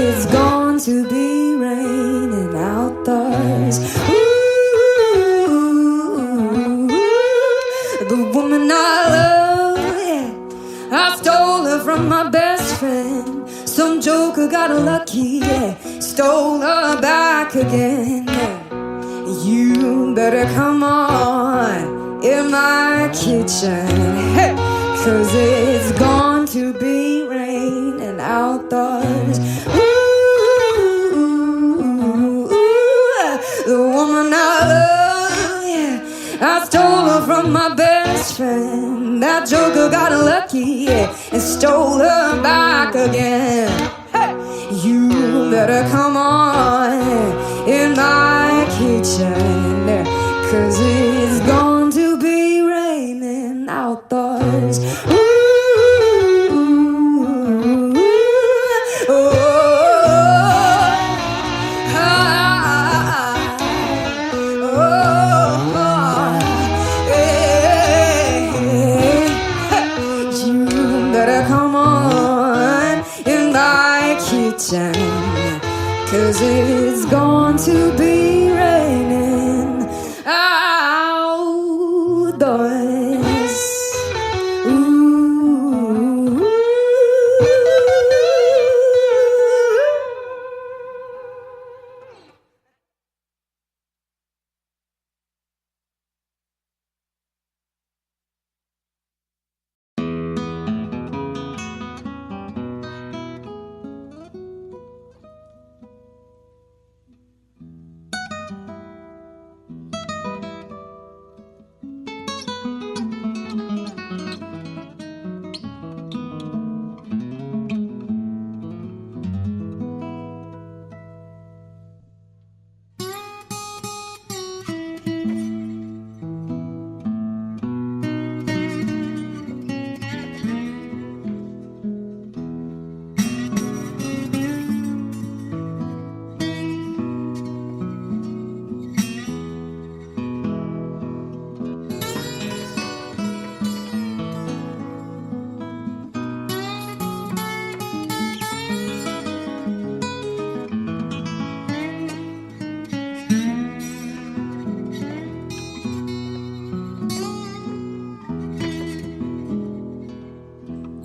it's going to be raining outdoors. Ooh, the woman I love, yeah, I stole her from my best friend. Some joker got her lucky, yeah, stole her back again. Yeah. You better come on in my kitchen, hey, 'cause it's going to be raining outdoors. Ooh, the woman I love, yeah, I stole her from my best friend. That joker got her lucky, yeah, and stole her back again. Hey, you better come on in my kitchen, 'cause it's going to be raining outdoors. Ooh, oh, you better come on in my kitchen, 'cause it's going to be raining outdoors. Ooh.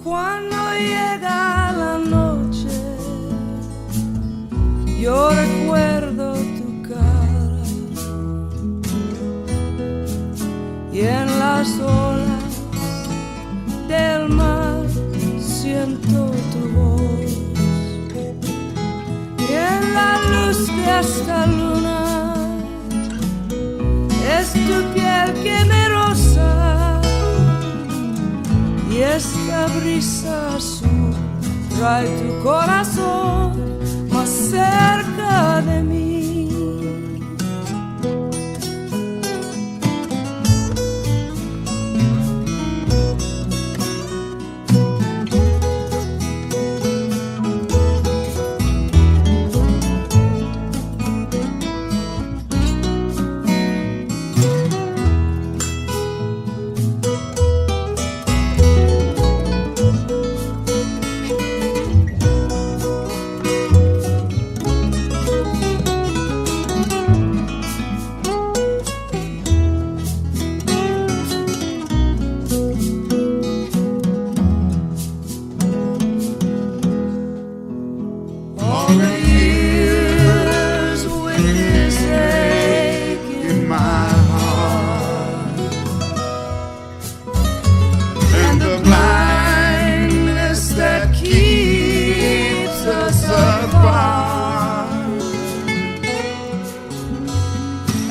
Cuando llega la noche, yo recuerdo tu cara y en las olas del mar siento tu voz y en la luz de esta luna es tu piel que me roza. Y esta brisa azul trae tu corazón más cerca de mí.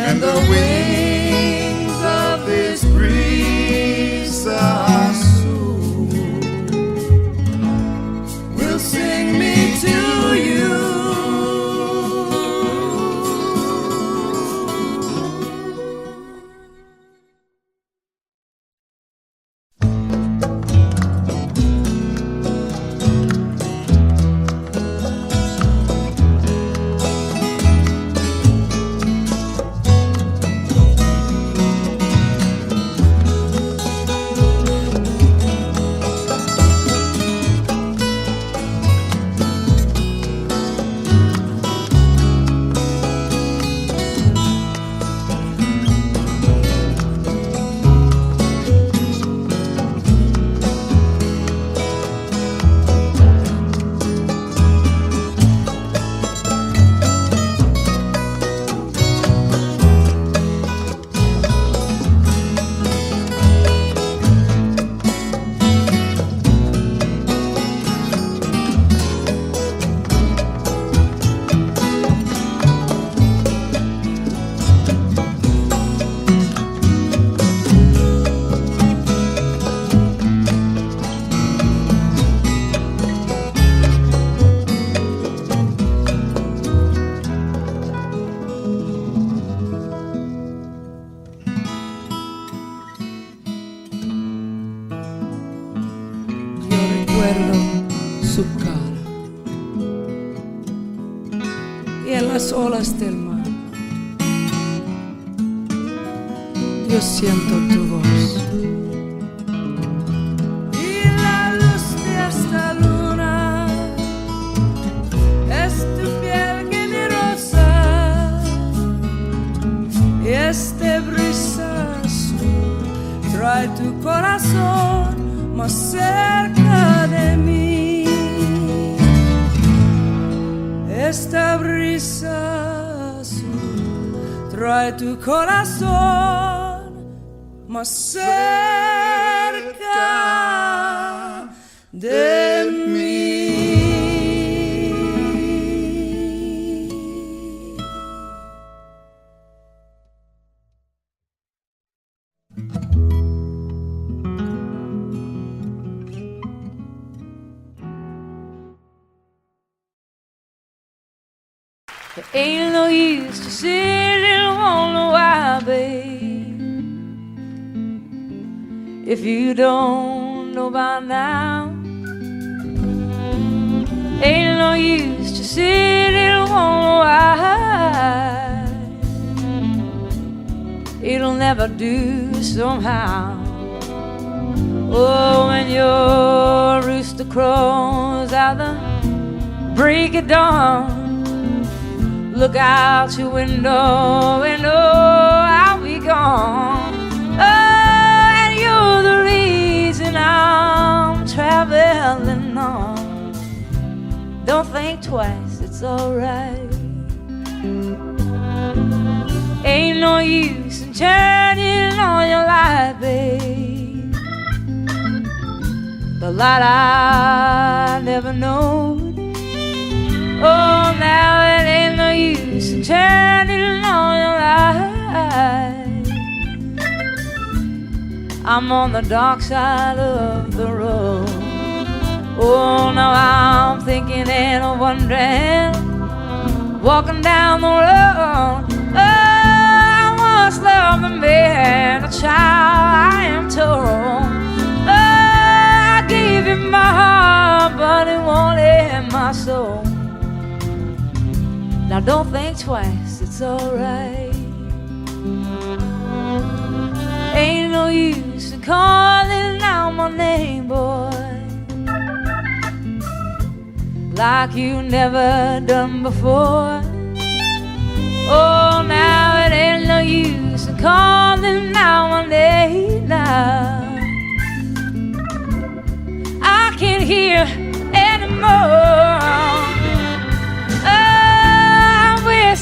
And the wings of this breeze are soon will sing me to you. y en las olas del mar. Yo siento tu voz. Y la luz de esta luna es tu piel que me rosa, y este brisa azul trae tu corazón más cerca de mí. Esta brisa azul trae tu corazón más cerca de mí. There ain't no use to sit and wonder why, babe, if you don't know by now. Ain't no use to sit and wonder why, it'll never do somehow. Oh, when your rooster crows out the break of dawn, look out your window and oh, I'll be gone. Oh, and you're the reason I'm traveling on. Don't think twice, it's alright. Ain't no use in turning on your light, babe, the light I never knowed. Oh, now it ain't no use in turning on your light. I'm on the dark side of the road. Oh, now I'm thinking and wondering, walking down the road. Oh, I once loved a man, a child, I am told. Oh, I gave him my heart, but it wanted my soul. Now don't think twice, it's alright. Ain't no use in calling out my name, boy, like you never done before. Oh, now it ain't no use in calling out my name now. I can't hear anymore.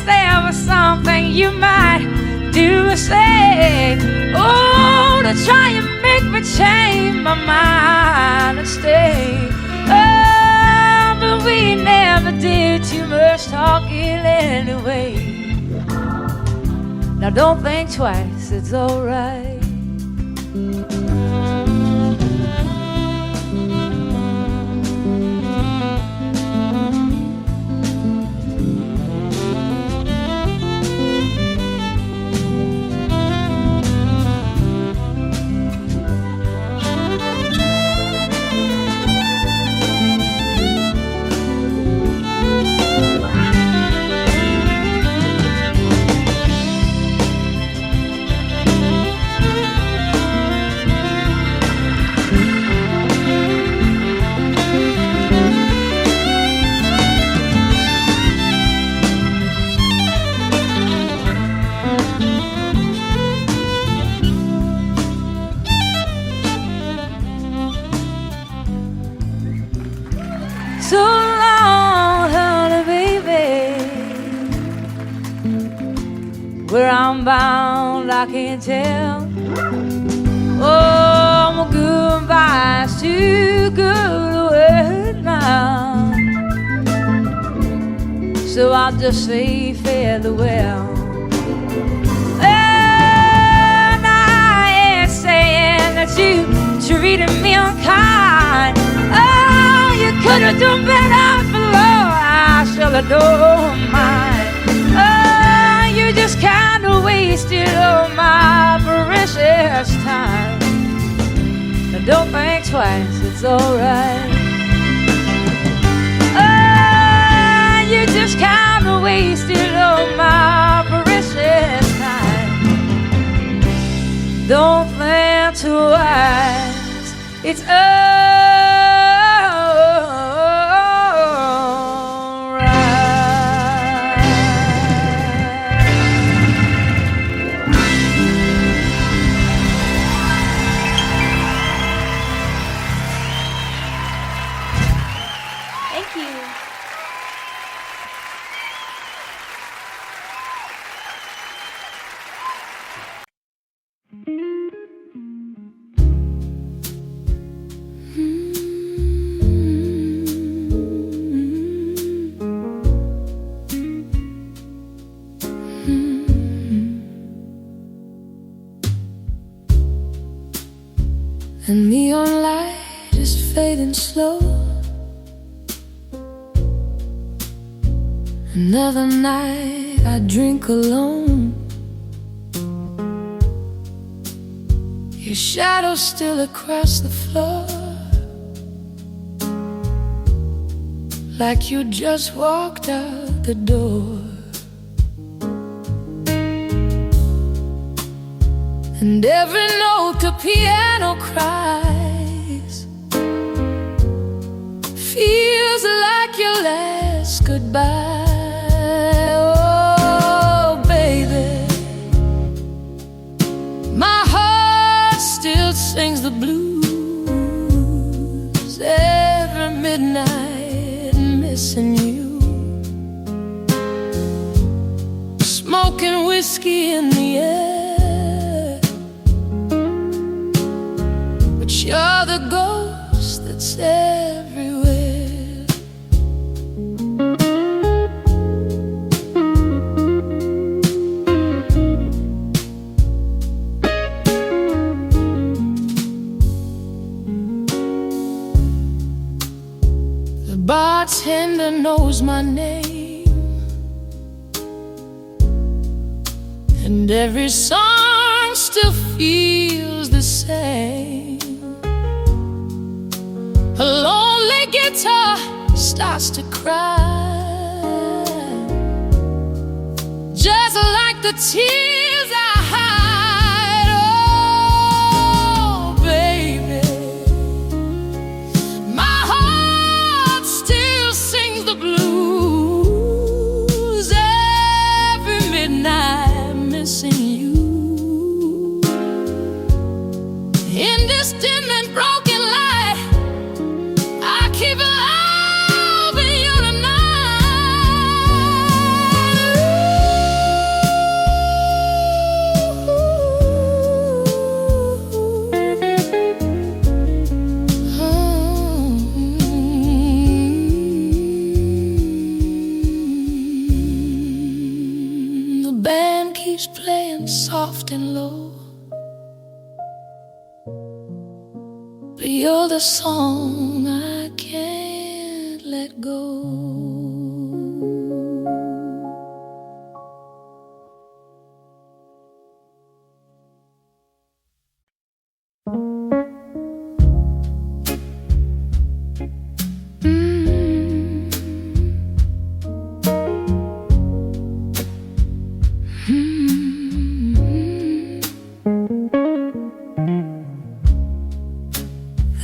There was something you might do or say, oh, to try and make me change my mind and stay. Oh, but we never did too much talking anyway. Now don't think twice, it's alright. So long, honey, baby, where I'm bound I can't tell. Oh, my goodbye's too good a word now, so I'll just say farewell. And I ain't saying that you treated me unkind. Oh, you could have done better for love, I should have known mine. Oh, you just kind of wasted all my precious time. Now don't think twice, it's alright. Oh, you just kind of wasted It's all right. Thank you. The neon light is fading slow. Another night I drink alone. Your shadow still across the floor, like you just walked out the door. And every note the piano cries feels like your last goodbye. Oh, baby, my heart still sings the blues every midnight, missing you, smoking whiskey in the air. You're the ghost that's everywhere. The bartender knows my name, and every song still feels the same. A lonely guitar starts to cry, just like the tears I hide. Oh, baby, my heart still sings the blues every midnight, missing you. In this dim and broken light, keep loving you tonight. The band keeps playing soft and low, but you're the song I can't let go.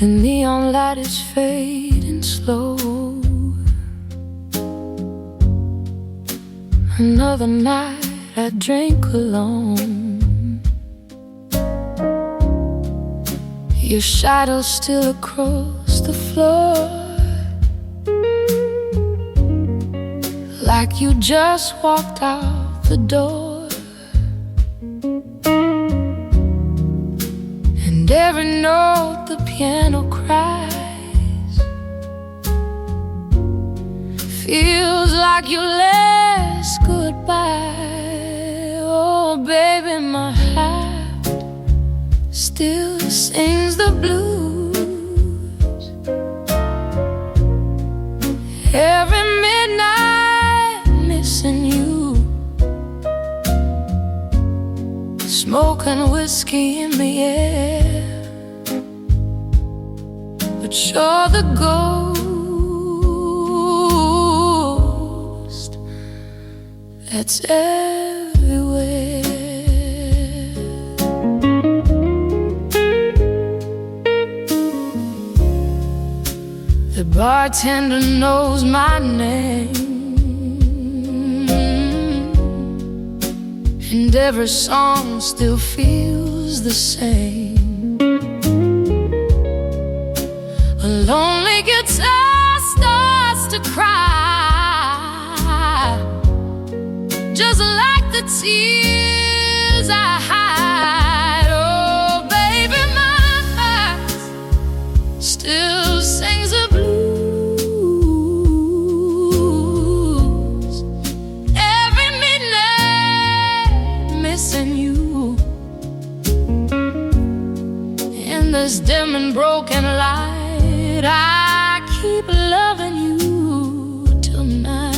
The neon light is fading slow. Another night I drink alone. Your shadow still across the floor, like you just walked out the door. And every note the piano cries feels like your last goodbye. Oh, baby, my heart still sings the blues every midnight, missing you, smoking whiskey in the air. But you're the ghost that's everywhere. bartender knows my name, and every song still feels the same. A lonely guitar starts to cry, just like the tears I hide. Oh, baby, my heart still sings the blues. Every midnight missing you in this dim and broken light. I keep loving you tonight.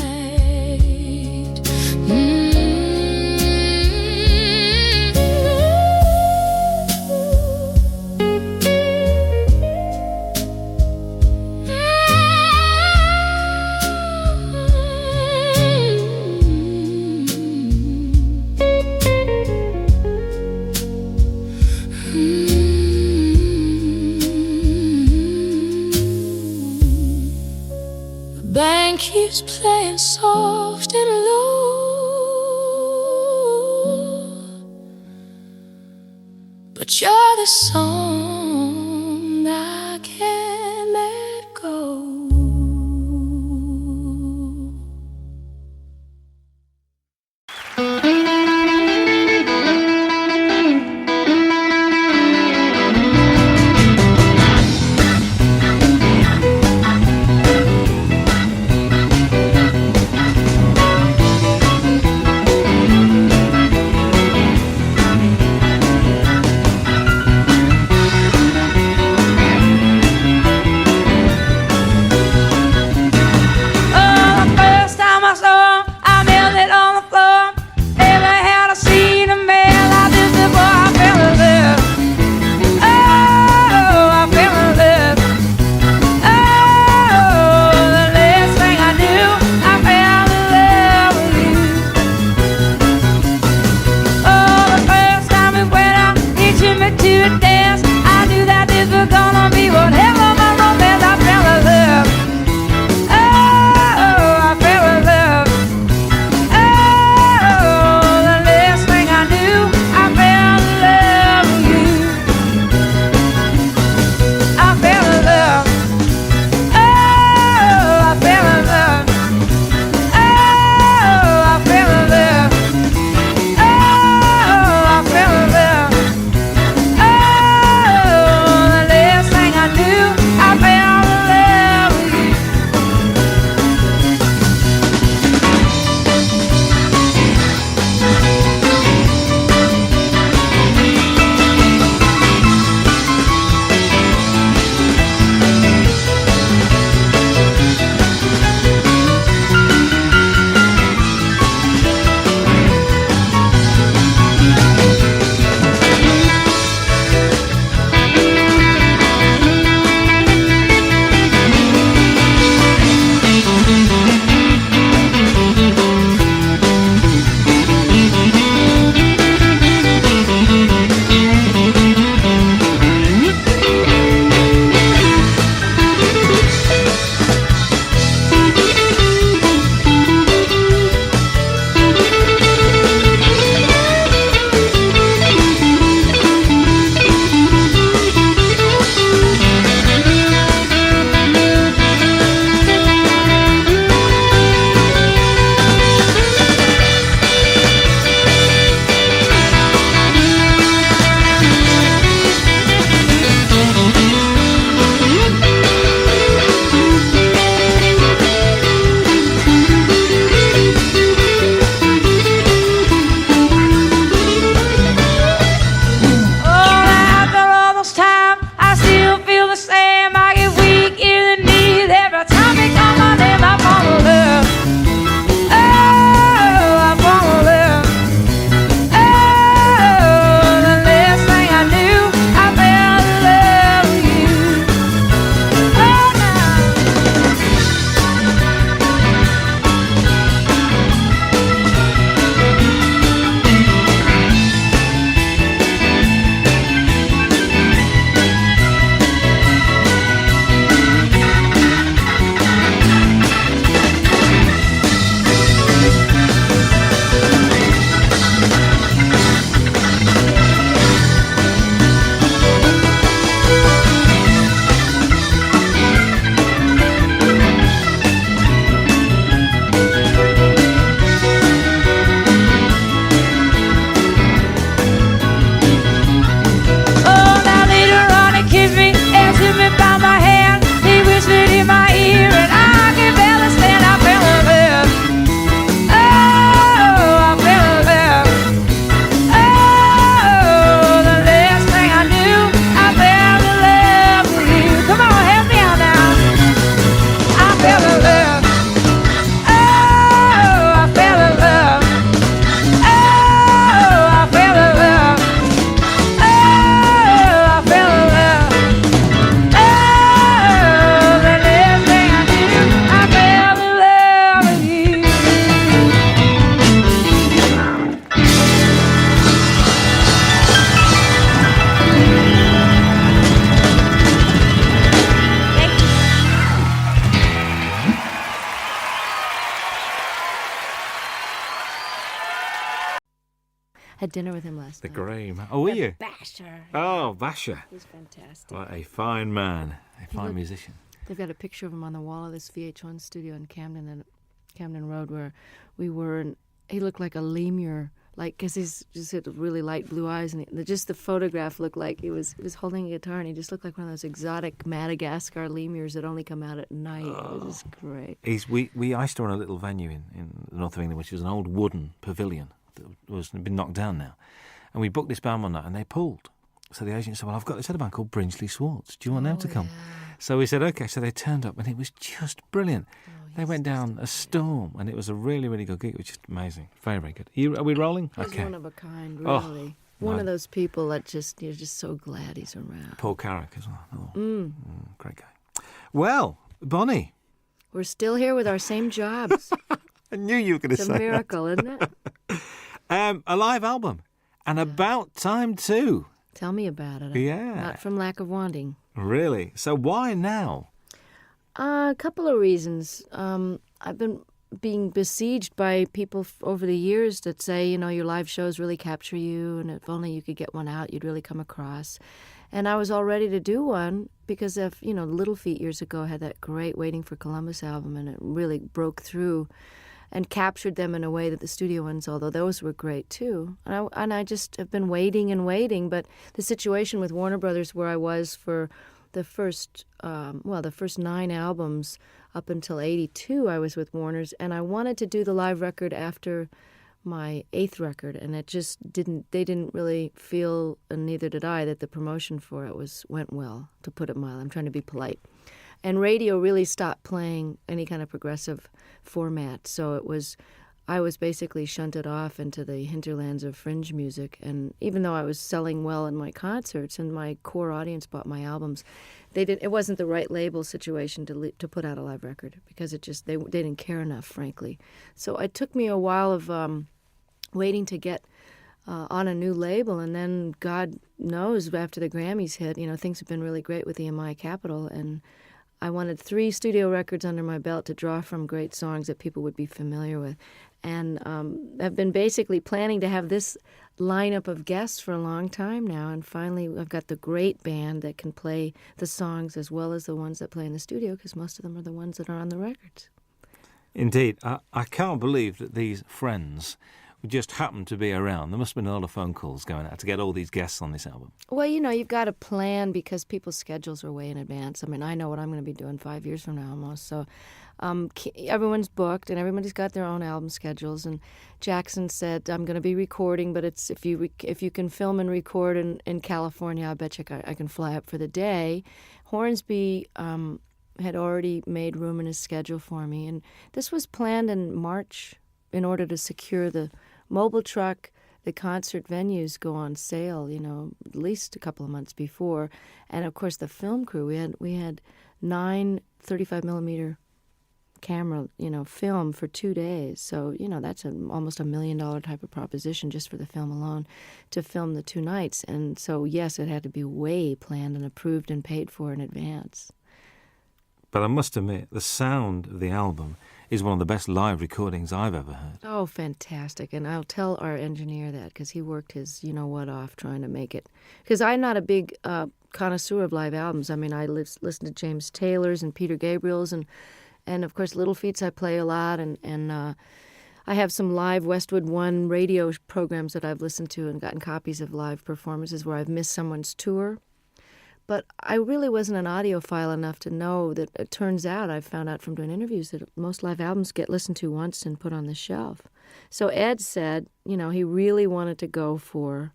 Band keeps playing soft and low, but you're the song I can't let go. Had dinner with him last The night. grey man. Oh, were you? Basher. Oh, Basher. He's fantastic. What a fine man. A fine musician. They've got a picture of him on the wall of this VH1 studio in Camden Road where we were, and he looked like a lemur, like, because he's just had really light blue eyes, and just the photograph looked like he was holding a guitar, and he just looked like one of those exotic Madagascar lemurs that only come out at night. It was just great. We used to run a little venue in the north of England, which was an old wooden pavilion that was been knocked down now, and we booked this band one night, and they pulled. So the agent said, "Well, I've got this other band called Brinsley Swartz. Do you want them to come?" Yeah. So we said, "Okay." So they turned up, and it was just brilliant. They went down a storm, and it was a really, really good gig. It was just amazing. Very, very good. Are we rolling? He's Okay. one of a kind, Oh, really. One of those people that you're just so glad he's around. Paul Carrick as well. Oh, great guy. Well, Bonnie. We're still here with our same jobs. I knew you were going to It's say a miracle, isn't it? that. A live album. And about time too. Tell me about it. Yeah. Not from lack of wanting. Really? So why now? A couple of reasons. I've been being besieged by people over the years that say, your live shows really capture you, and if only you could get one out, you'd really come across. And I was all ready to do one because of, Little Feat years ago had that great Waiting for Columbus album, and it really broke through and captured them in a way that the studio ones, although those were great too. And I just have been waiting and waiting, but the situation with Warner Brothers where I was for the first 9 albums up until 82, I was with Warner's, and I wanted to do the live record after my 8th record, and it just they didn't really feel, and neither did I, that the promotion for it went well, to put it mildly. I'm trying to be polite. And radio really stopped playing any kind of progressive format, so I was basically shunted off into the hinterlands of fringe music. And even though I was selling well in my concerts and my core audience bought my albums, it wasn't the right label situation to put out a live record, because they didn't care enough, frankly. So it took me a while of waiting to get on a new label, and then God knows, after the Grammys hit, things have been really great with EMI Capitol, and I wanted 3 studio records under my belt to draw from great songs that people would be familiar with. And I've been basically planning to have this lineup of guests for a long time now. And finally, I've got the great band that can play the songs as well as the ones that play in the studio, because most of them are the ones that are on the records. Indeed. I can't believe that these friends just happened to be around. There must have been a lot of phone calls going out to get all these guests on this album. Well, you've got to plan, because people's schedules are way in advance. I mean, I know what I'm going to be doing 5 years from now almost. So everyone's booked, and everybody's got their own album schedules. And Jackson said, I'm going to be recording, but it's if you can film and record in California, I bet you I can fly up for the day. Hornsby had already made room in his schedule for me. And this was planned in March in order to secure the mobile truck. The concert venues go on sale, at least a couple of months before. And, of course, the film crew, we had 9 35-millimeter camera, film for 2 days. So, that's almost $1 million type of proposition just for the film alone to film the 2 nights. And so, yes, it had to be way planned and approved and paid for in advance. But I must admit, the sound of the album is one of the best live recordings I've ever heard. Oh, fantastic. And I'll tell our engineer that, because he worked his you-know-what off trying to make it. Because I'm not a big connoisseur of live albums. I mean, I listen to James Taylor's and Peter Gabriel's, and of course, Little Feats I play a lot, and I have some live Westwood One radio programs that I've listened to and gotten copies of live performances where I've missed someone's tour. But I really wasn't an audiophile enough to know that it turns out, I found out from doing interviews, that most live albums get listened to once and put on the shelf. So Ed said, he really wanted to go for,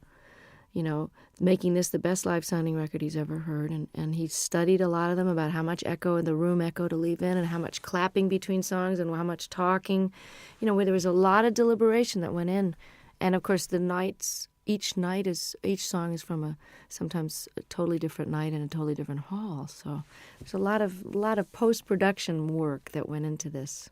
making this the best live sounding record he's ever heard. And he studied a lot of them about how much echo in the room echo to leave in, and how much clapping between songs, and how much talking, where there was a lot of deliberation that went in. And of course each song is from sometimes a totally different night in a totally different hall. So there's a lot of post-production work that went into this.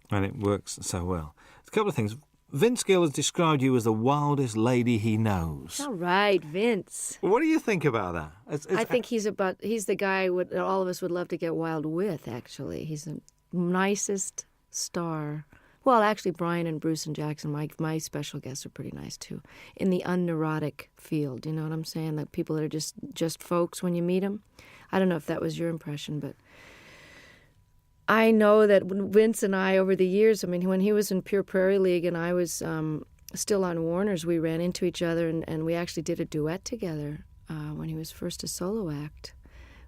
And it works so well. A couple of things. Vince Gill has described you as the wildest lady he knows. All right, Vince. What do you think about that? I think he's the guy that all of us would love to get wild with, actually. He's the nicest star Well, actually, Brian and Bruce and Jackson, my special guests, are pretty nice, too. In the unneurotic field, you know what I'm saying? That people that are just folks when you meet them. I don't know if that was your impression, but I know that Vince and I, over the years, I mean, when he was in Pure Prairie League and I was still on Warner's, we ran into each other, and we actually did a duet together when he was first a solo act.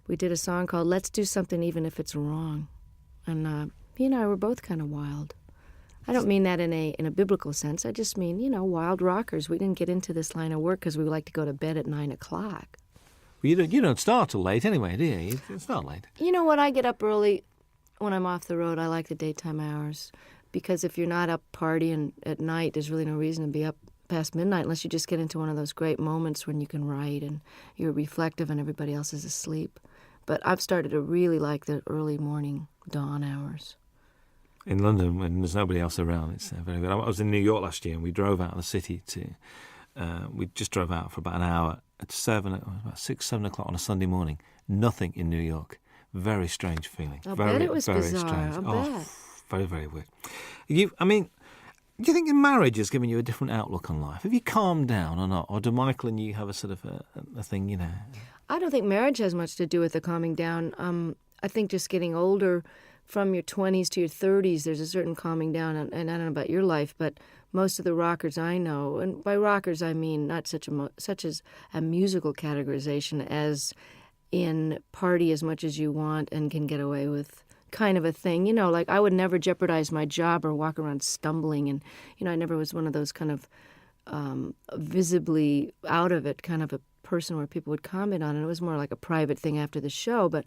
We did a song called Let's Do Something Even If It's Wrong. And he and I were both kind of wild. I don't mean that in a biblical sense. I just mean, wild rockers. We didn't get into this line of work because we like to go to bed at 9 o'clock. Well, you don't start till late anyway, do you? You start late. You know what? I get up early when I'm off the road. I like the daytime hours because if you're not up partying at night, there's really no reason to be up past midnight unless you just get into one of those great moments when you can write and you're reflective and everybody else is asleep. But I've started to really like the early morning dawn hours. In London, when there's nobody else around, it's very good. I was in New York last year, and we drove out of the city we just drove out for about an hour at about 6, 7 o'clock on a Sunday morning. Nothing in New York. Very strange feeling. I very, bet it was very bizarre. strange. I bet. Very, very weird. Do you think your marriage has given you a different outlook on life? Have you calmed down or not? Or do Michael and you have a sort of a thing, I don't think marriage has much to do with the calming down. I think just getting older, from your 20s to your 30s, there's a certain calming down. And I don't know about your life, but most of the rockers I know, and by rockers I mean not such as a musical categorization as in party as much as you want and can get away with kind of a thing. Like I would never jeopardize my job or walk around stumbling. And, I never was one of those kind of visibly out of it kind of a person where people would comment on it. It was more like a private thing after the show. But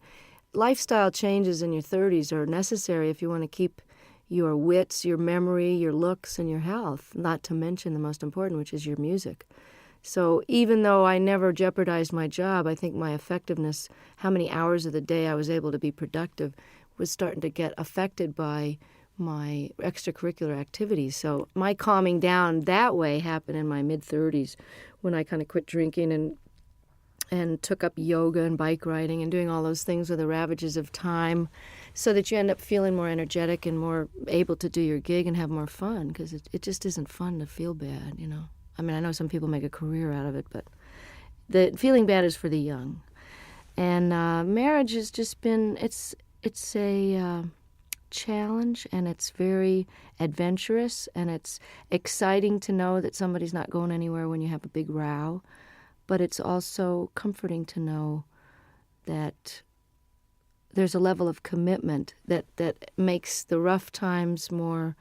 lifestyle changes in your 30s are necessary if you want to keep your wits, your memory, your looks, and your health, not to mention the most important, which is your music. So even though I never jeopardized my job, I think my effectiveness, how many hours of the day I was able to be productive, was starting to get affected by my extracurricular activities. So my calming down that way happened in my mid-30s when I kind of quit drinking and took up yoga and bike riding and doing all those things with the ravages of time so that you end up feeling more energetic and more able to do your gig and have more fun because it just isn't fun to feel bad, I mean, I know some people make a career out of it, but the feeling bad is for the young. And marriage has just been, it's a challenge, and it's very adventurous, and it's exciting to know that somebody's not going anywhere when you have a big row. But it's also comforting to know that there's a level of commitment that makes the rough times more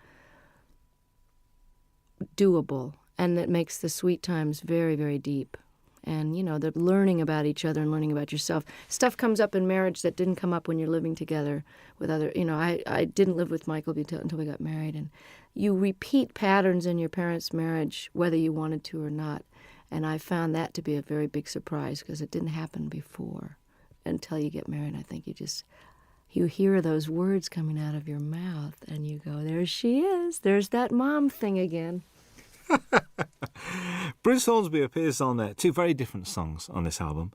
doable, and that makes the sweet times very, very deep. And, the learning about each other and learning about yourself. Stuff comes up in marriage that didn't come up when you're living together with other, I didn't live with Michael until we got married. And you repeat patterns in your parents' marriage, whether you wanted to or not. And I found that to be a very big surprise because it didn't happen before until you get married. I think you hear those words coming out of your mouth and you go, there she is. There's that mom thing again. Bruce Hornsby appears on 2 very different songs on this album.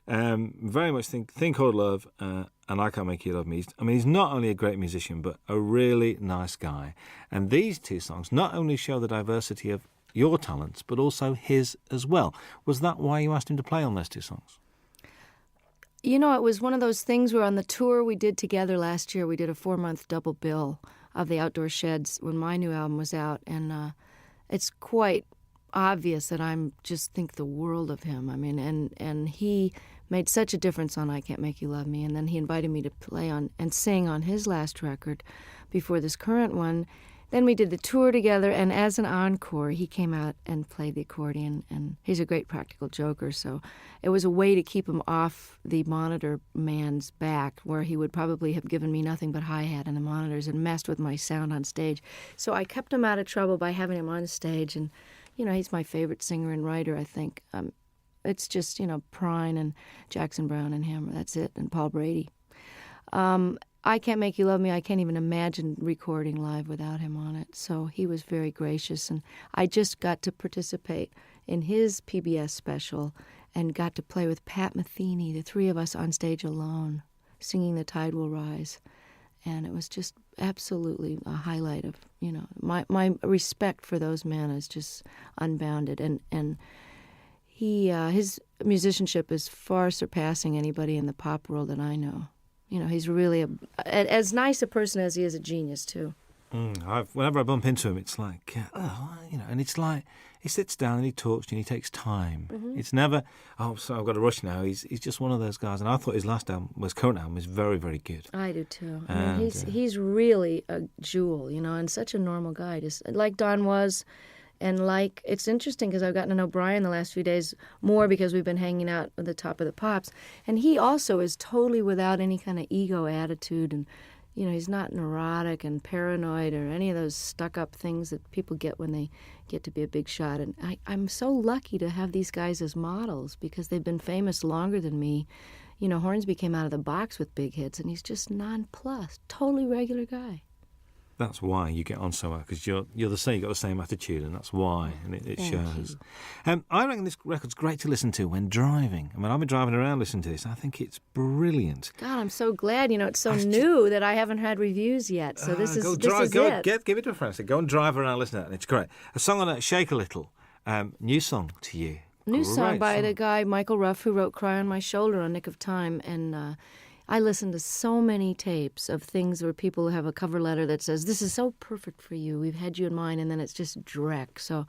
Very much Thing Called Love and I Can't Make You Love Me. I mean, he's not only a great musician, but a really nice guy. And these 2 songs not only show the diversity of your talents, but also his as well. Was that why you asked him to play on those 2 songs? It was one of those things where on the tour we did together last year, we did a 4-month double bill of the Outdoor Sheds when my new album was out. And it's quite obvious that I just think the world of him. I mean, and he made such a difference on I Can't Make You Love Me. And then he invited me to play on and sing on his last record before this current one. Then we did the tour together, and as an encore, he came out and played the accordion, and he's a great practical joker, so it was a way to keep him off the monitor man's back, where he would probably have given me nothing but hi-hat and the monitors and messed with my sound on stage. So I kept him out of trouble by having him on stage, and, he's my favorite singer and writer, I think. It's just, Prine and Jackson Browne and him, that's it, and Paul Brady. I Can't Make You Love Me, I can't even imagine recording live without him on it. So he was very gracious, and I just got to participate in his PBS special and got to play with Pat Metheny, the 3 of us on stage alone, singing The Tide Will Rise. And it was just absolutely a highlight of You know, my respect for those men is just unbounded, and he his musicianship is far surpassing anybody in the pop world that I know. You know, he's really as nice a person as he is a genius too. Whenever I bump into him, it's like, you know, and it's like he sits down and he talks to you and he takes time. Mm-hmm. It's never, so I've got to rush now. He's just one of those guys. And I thought his current album is very, very good. I do too. I And, mean, he's really a jewel, you know, and such a normal guy, just like Don was. And like, it's interesting because I've gotten to know Brian the last few days more because we've been hanging out at the Top of the Pops. And he also is totally without any kind of ego attitude. And, you know, he's not neurotic and paranoid or any of those stuck-up things that people get when they get to be a big shot. And I'm so lucky to have these guys as models because they've been famous longer than me. You know, Hornsby came out of the box with big hits, and he's just nonplussed, totally regular guy. That's why you get on so well, because you're the same. You've got the same attitude, and that's why, and it shows. I reckon this record's great to listen to when driving. I mean, I've been driving around listening to this. I think it's brilliant. God, I'm so glad. You know, it's so new that I haven't had reviews yet. So this is it. Give it to a friend. So go and drive around, listen to it, and it's great. A song on it, Shake a Little. New song to you. New song Great by song. the guy Michael Ruff, who wrote "Cry on My Shoulder" on Nick of Time, and I listened to so many tapes of things where people have a cover letter that says, "This is so perfect for you. We've had you in mind," and then it's just dreck. So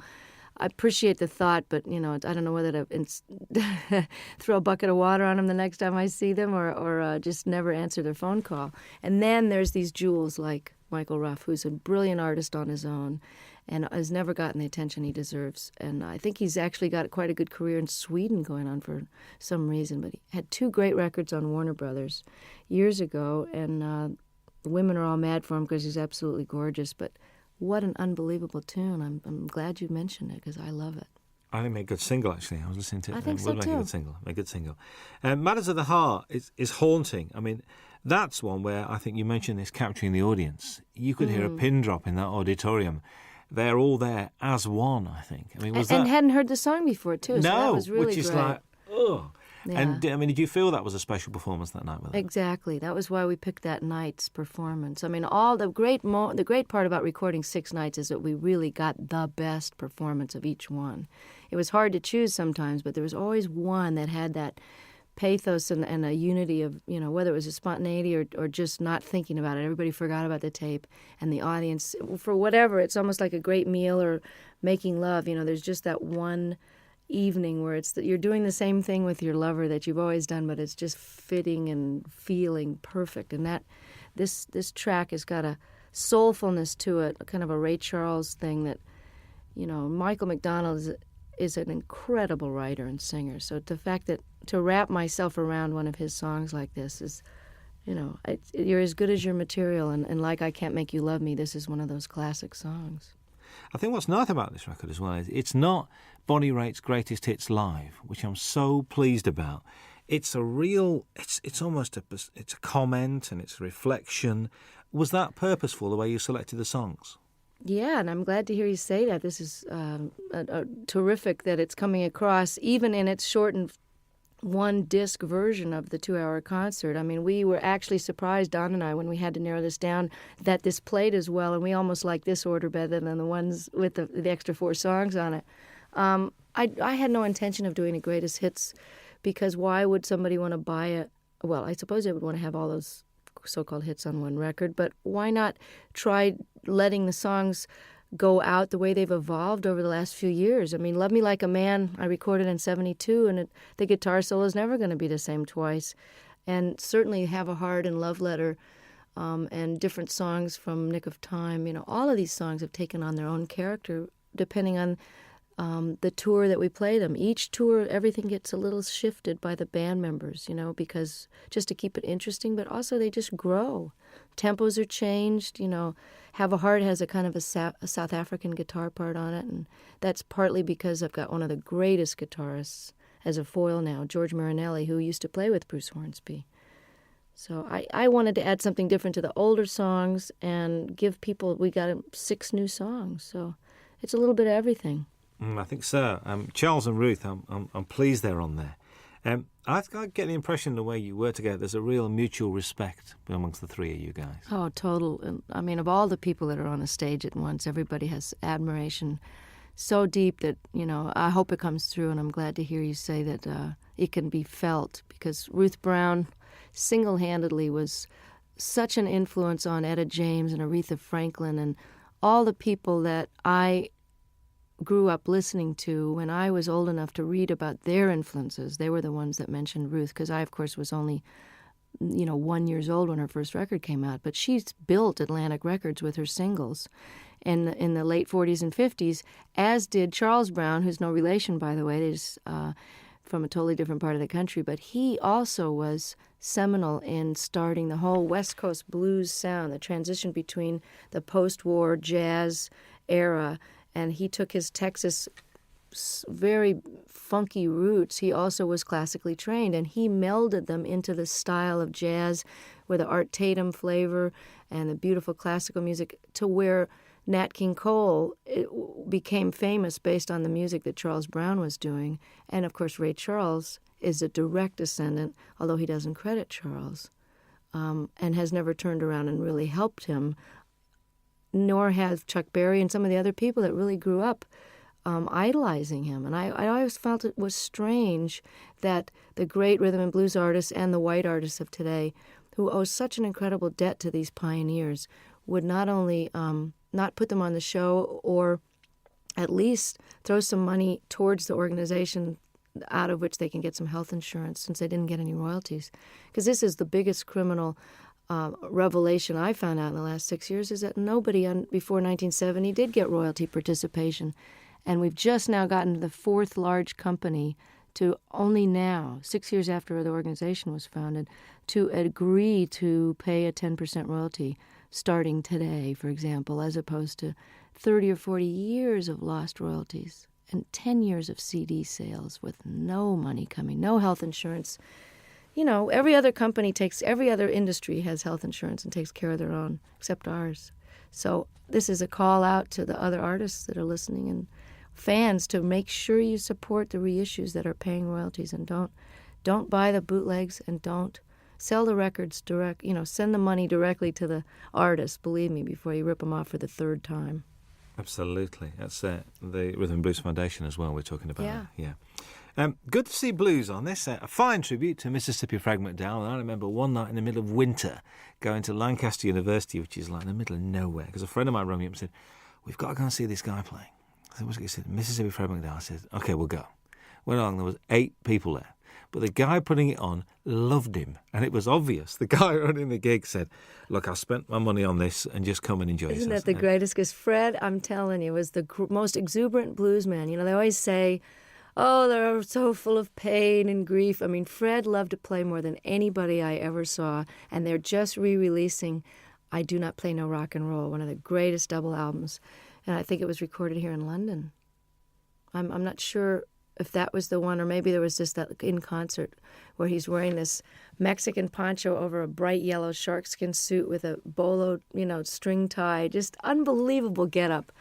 I appreciate the thought, but, you know, I don't know whether to throw a bucket of water on them the next time I see them or just never answer their phone call. And then there's these jewels like Michael Ruff, who's a brilliant artist on his own and has never gotten the attention he deserves. And I think he's actually got quite a good career in Sweden going on for some reason. But he had 2 great records on Warner Brothers years ago, and the women are all mad for him because he's absolutely gorgeous. But what an unbelievable tune. I'm glad you mentioned it because I love it. I think it made a good single, actually. I was listening to it. I think so, Would make too. a good single. Make a good single. Matters of the Heart is haunting. I mean, that's one where I think you mentioned this capturing the audience. You could hear a pin drop in that auditorium. They're all there as one, I think. I mean, And hadn't heard the song before, too. So that No, was really which is great. like, oh. Yeah. And, I mean, did you feel that was a special performance that night with them? Exactly. That was why we picked that night's performance. I mean, all the great part about recording 6 nights is that we really got the best performance of each one. It was hard to choose sometimes, but there was always one that had that pathos and a unity of, you know, whether it was a spontaneity or just not thinking about it. Everybody forgot about the tape, and the audience, for whatever, it's almost like a great meal or making love. You know, there's just that one evening where it's that you're doing the same thing with your lover that you've always done, but it's just fitting and feeling perfect. And that this track has got a soulfulness to it, kind of a Ray Charles thing that, you know, Michael McDonald is an incredible writer and singer. So the fact that to wrap myself around one of his songs like this is, you know, you're as good as your material. And like I Can't Make You Love Me, this is one of those classic songs. I think what's nice about this record as well is it's not Bonnie Raitt's greatest hits live, which I'm so pleased about. It's a real, it's almost it's a comment and it's a reflection. Was that purposeful, the way you selected the songs? Yeah, and I'm glad to hear you say that. This is terrific that it's coming across, even in its shortened 1-disc version of the 2-hour concert. I mean, we were actually surprised, Don and I, when we had to narrow this down, that this played as well, and we almost like this order better than the ones with the extra 4 songs on it. I had no intention of doing a greatest hits because why would somebody want to buy it? Well, I suppose they would want to have all those so-called hits on one record, but why not try letting the songs go out the way they've evolved over the last few years? I mean, Love Me Like a Man, I recorded in 72, and the guitar solo is never going to be the same twice. And certainly Have a Heart and Love Letter and different songs from Nick of Time, you know, all of these songs have taken on their own character depending on the tour that we play them. Each tour, everything gets a little shifted by the band members, you know, because just to keep it interesting, but also they just grow. Tempos are changed, you know. Have a Heart has a kind of a South African guitar part on it, and that's partly because I've got one of the greatest guitarists as a foil now, George Marinelli, who used to play with Bruce Hornsby. So I wanted to add something different to the older songs and give people, we got 6 new songs, so it's a little bit of everything. I think so. Charles and Ruth, I'm pleased they're on there. I get the impression the way you work together, there's a real mutual respect amongst the three of you guys. Oh, total. And I mean, of all the people that are on a stage at once, everybody has admiration so deep that, I hope it comes through, and I'm glad to hear you say that it can be felt, because Ruth Brown single-handedly was such an influence on Etta James and Aretha Franklin and all the people that I grew up listening to when I was old enough to read about their influences. They were the ones that mentioned Ruth, because I, of course, was only 1 year old when her first record came out. But she's built Atlantic Records with her singles in the late 40s and 50s, as did Charles Brown, who's no relation, by the way. They're just from a totally different part of the country. But he also was seminal in starting the whole West Coast blues sound, the transition between the post-war jazz era. And he took his Texas very funky roots. He also was classically trained, and he melded them into the style of jazz with the Art Tatum flavor and the beautiful classical music, to where Nat King Cole became famous based on the music that Charles Brown was doing. And, of course, Ray Charles is a direct descendant, although he doesn't credit Charles, and has never turned around and really helped him, nor have Chuck Berry and some of the other people that really grew up idolizing him. And I always felt it was strange that the great rhythm and blues artists and the white artists of today, who owe such an incredible debt to these pioneers, would not only not put them on the show, or at least throw some money towards the organization out of which they can get some health insurance, since they didn't get any royalties. Because this is the biggest criminal revelation I found out in the last 6 years, is that nobody before 1970 did get royalty participation. And we've just now gotten to the fourth large company to only now, 6 years after the organization was founded, to agree to pay a 10% royalty starting today, for example, as opposed to 30 or 40 years of lost royalties and 10 years of CD sales with no money coming, no health insurance. Every other industry has health insurance and takes care of their own, except ours. So this is a call out to the other artists that are listening and fans to make sure you support the reissues that are paying royalties, and don't buy the bootlegs, and don't sell the records direct. Send the money directly to the artist, believe me, before you rip them off for the third time. Absolutely. That's the Rhythm and Blues Foundation as well we're talking about. Yeah. Good to see blues on this. A fine tribute to Mississippi Frag McDowell. And I remember one night in the middle of winter going to Lancaster University, which is like in the middle of nowhere, because a friend of mine rang me up and said, "We've got to go and see this guy playing." I said, "What's it?" He said, "Mississippi Frag McDowell." I said, "OK, we'll go." Went along, there was 8 people there. But the guy putting it on loved him, and it was obvious. The guy running the gig said, "Look, I spent my money on this, and just come and enjoy yourself." Isn't that the greatest? Because Fred, I'm telling you, was the most exuberant blues man. They always say, oh, they're so full of pain and grief. I mean, Fred loved to play more than anybody I ever saw, and they're just re-releasing I Do Not Play No Rock and Roll, one of the greatest double albums, and I think it was recorded here in London. I'm not sure if that was the one, or maybe there was just that in concert where he's wearing this Mexican poncho over a bright yellow sharkskin suit with a bolo, string tie, just unbelievable getup.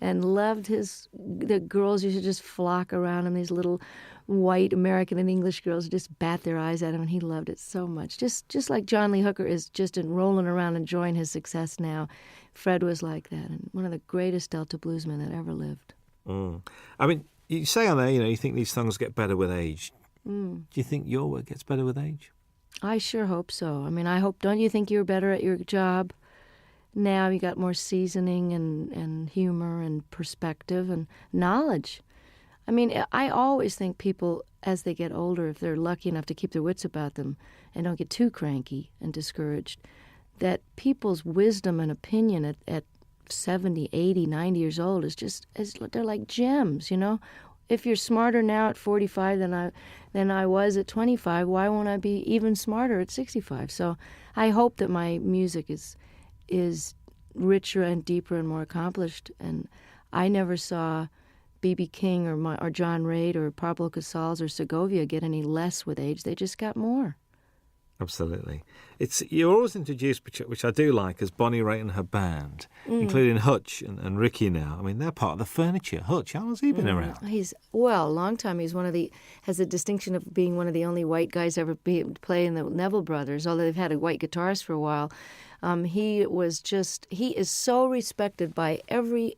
And loved the girls used to just flock around him, these little white American and English girls just bat their eyes at him, and he loved it so much. Just like John Lee Hooker is just rolling around enjoying his success now, Fred was like that, and one of the greatest Delta bluesmen that ever lived. I mean, you say on there, you think these songs get better with age. Do you think your work gets better with age? I sure hope so. I mean, don't you think you're better at your job? Now you got more seasoning and humor and perspective and knowledge. I mean, I always think people, as they get older, if they're lucky enough to keep their wits about them and don't get too cranky and discouraged, that people's wisdom and opinion at 70, 80, 90 years old they're like gems, If you're smarter now at 45 than I was at 25, why won't I be even smarter at 65? So I hope that my music is richer and deeper and more accomplished. And I never saw B.B. King or John Reid or Pablo Casals or Segovia get any less with age. They just got more. Absolutely. You're always introduced, which I do like, as Bonnie Raitt and her band, including Hutch and Ricky now. I mean, they're part of the furniture. Hutch, how long's he been around? He's, well, a long time. He's has the distinction of being one of the only white guys ever play in the Neville Brothers, although they've had a white guitarist for a while. He is so respected by every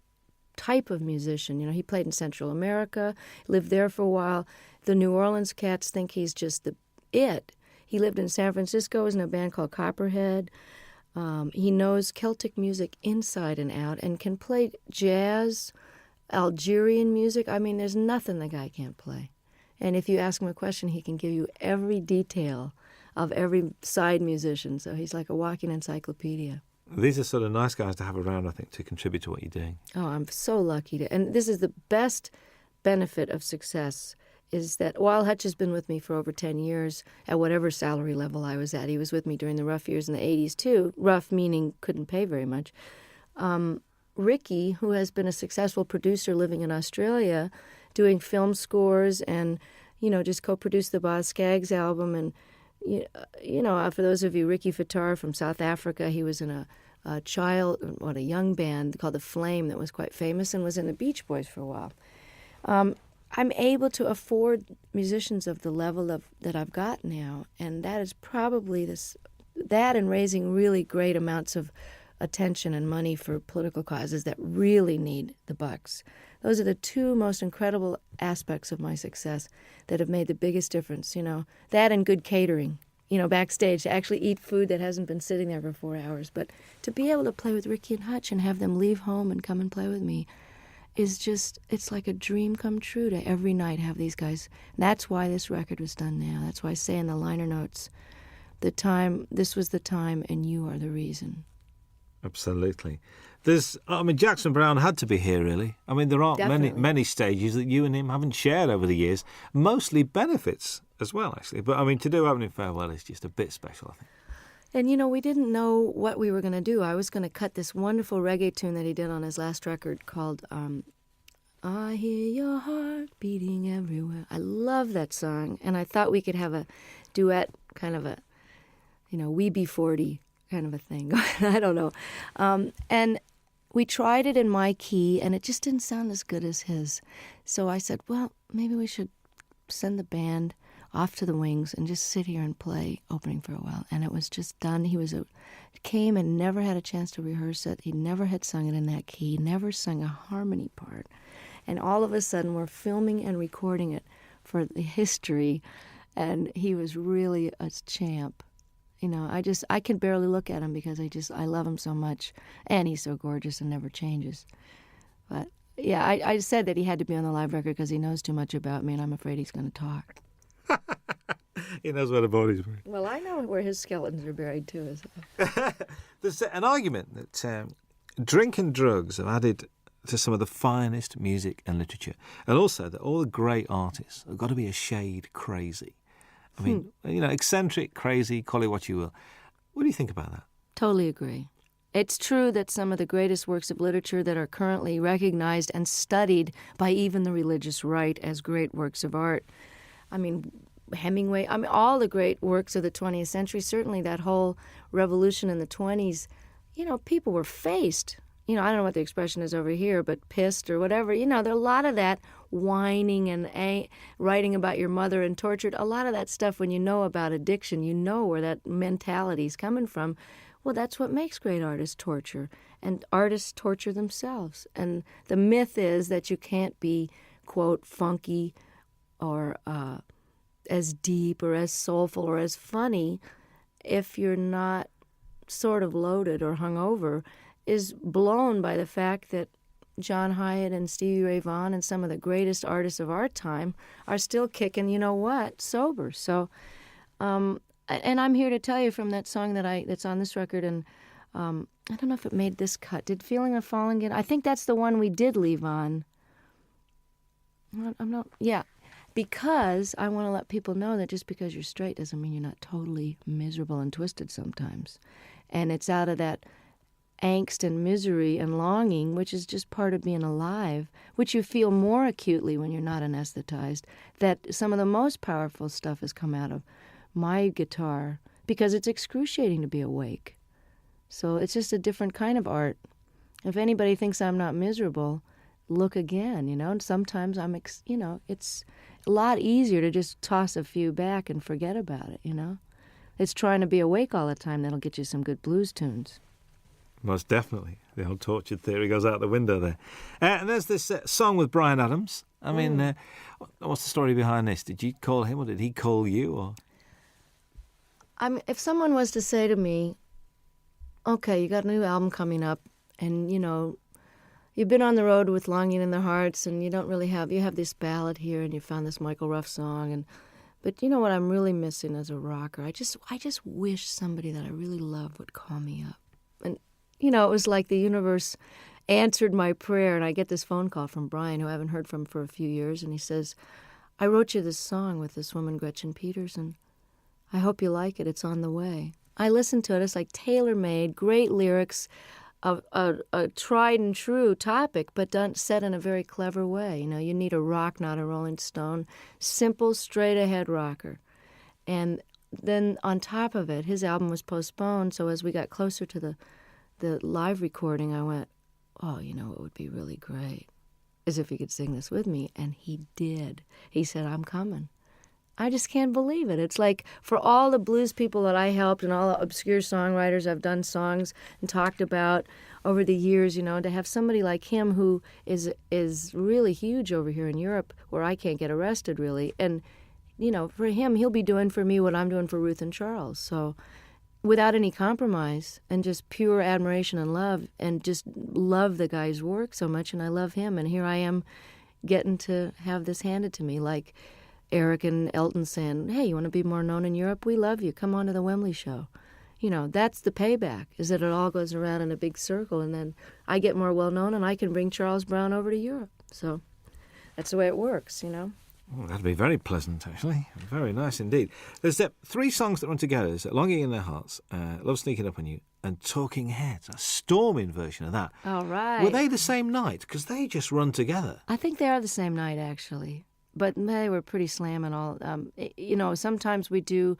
type of musician. You know, he played in Central America, lived there for a while. The New Orleans cats think he's just it. He lived in San Francisco, was in a band called Copperhead. He knows Celtic music inside and out and can play jazz, Algerian music. I mean, there's nothing the guy can't play. And if you ask him a question, he can give you every detail of every side musician. So he's like a walking encyclopedia. These are sort of nice guys to have around, I think, to contribute to what you're doing. Oh, I'm so lucky to. And this is the best benefit of success, is that while Hutch has been with me for over 10 years, at whatever salary level I was at, he was with me during the rough years in the 80s too, rough meaning couldn't pay very much. Ricky, who has been a successful producer living in Australia, doing film scores and, just co-produced the Boz Scaggs album. And, for those of you, Ricky Fattar from South Africa, he was in a young band called The Flame that was quite famous and was in the Beach Boys for a while. I'm able to afford musicians of the level that I've got now, and that is probably that and raising really great amounts of attention and money for political causes that really need the bucks. Those are the two most incredible aspects of my success that have made the biggest difference, that and good catering, backstage, to actually eat food that hasn't been sitting there for 4 hours. But to be able to play with Ricky and Hutch and have them leave home and come and play with me is just, it's like a dream come true to every night have these guys. And that's why this record was done now. That's why I say in the liner notes, this was the time and you are the reason. Absolutely. Jackson Browne had to be here, really. I mean, there aren't many stages that you and him haven't shared over the years, mostly benefits as well, actually. But, to do Opening Farewell is just a bit special, I think. And, we didn't know what we were going to do. I was going to cut this wonderful reggae tune that he did on his last record called I Hear Your Heart Beating Everywhere. I love that song, and I thought we could have a duet, kind of a, We Be 40 kind of a thing. I don't know. And we tried it in my key, and it just didn't sound as good as his. So I said, well, maybe we should send the band off to the wings and just sit here and play Opening Farewell. And it was just done. He came and never had a chance to rehearse it. He never had sung it in that key, never sung a harmony part. And all of a sudden we're filming and recording it for the history, and he was really a champ. I can barely look at him because I love him so much, and he's so gorgeous and never changes. But yeah, I said that he had to be on the live record because he knows too much about me, and I'm afraid he's going to talk. He knows where the body's buried. Well, I know where his skeletons are buried too. There's an argument that drink and drugs have added to some of the finest music and literature, and also that all the great artists have got to be a shade crazy. Eccentric, crazy, call it what you will. What do you think about that? Totally agree. It's true that some of the greatest works of literature that are currently recognized and studied by even the religious right as great works of art. Hemingway, all the great works of the 20th century, certainly that whole revolution in the 20s, people were faced. I don't know what the expression is over here, but pissed or whatever. There are a lot of that whining and writing about your mother and tortured. A lot of that stuff, when you know about addiction, you know where that mentality is coming from. Well, that's what makes great artists torture. And artists torture themselves. And the myth is that you can't be, quote, funky or as deep or as soulful or as funny if you're not sort of loaded or hungover, is blown by the fact that John Hyatt and Stevie Ray Vaughan and some of the greatest artists of our time are still kicking, sober. So, and I'm here to tell you from that song that's on this record, and I don't know if it made this cut. Did Feeling of Falling get? I think that's the one we did leave on. Because I want to let people know that just because you're straight doesn't mean you're not totally miserable and twisted sometimes. And it's out of that angst and misery and longing, which is just part of being alive, which you feel more acutely when you're not anesthetized, that some of the most powerful stuff has come out of. My guitar because it's excruciating to be awake. So it's just a different kind of art. If anybody thinks I'm not miserable, look again, And sometimes it's a lot easier to just toss a few back and forget about it, It's trying to be awake all the time that'll get you some good blues tunes. Most definitely. The old tortured theory goes out the window there. And there's this song with Bryan Adams. I mean, what's the story behind this? Did you call him or did he call you? Or if someone was to say to me, okay, you got a new album coming up, and, you've been on the road with Longing in Their Hearts, and you have this ballad here, and you found this Michael Ruff song, but you know what I'm really missing as a rocker? I just wish somebody that I really love would call me up. And, it was like the universe answered my prayer, and I get this phone call from Bryan, who I haven't heard from for a few years, and he says, I wrote you this song with this woman, Gretchen Peters, and I hope you like it. It's on the way. I listened to it. It's like tailor-made, great lyrics, a tried and true topic, but set in a very clever way. You need a rock, not a Rolling Stone. Simple, straight-ahead rocker. And then on top of it, his album was postponed, so as we got closer to the live recording, I went, oh, it would be really great, as if he could sing this with me. And he did. He said, I'm coming. I just can't believe it. It's like for all the blues people that I helped and all the obscure songwriters I've done songs and talked about over the years, to have somebody like him who is really huge over here in Europe where I can't get arrested really. And, for him, he'll be doing for me what I'm doing for Ruth and Charles. So without any compromise and just pure admiration and love, and just love the guy's work so much, and I love him. And here I am getting to have this handed to me, like Eric and Elton saying, hey, you want to be more known in Europe? We love you. Come on to the Wembley show. That's the payback, is that it all goes around in a big circle, and then I get more well-known, and I can bring Charles Brown over to Europe. So that's the way it works, Oh, that'd be very pleasant, actually. Very nice indeed. There's 3 songs that run together. There's Longing in Their Hearts, Love Sneaking Up on You, and Talking Heads, a storming version of that. All right. Were they the same night? Because they just run together. I think they are the same night, actually. But they were pretty slamming all. Sometimes we do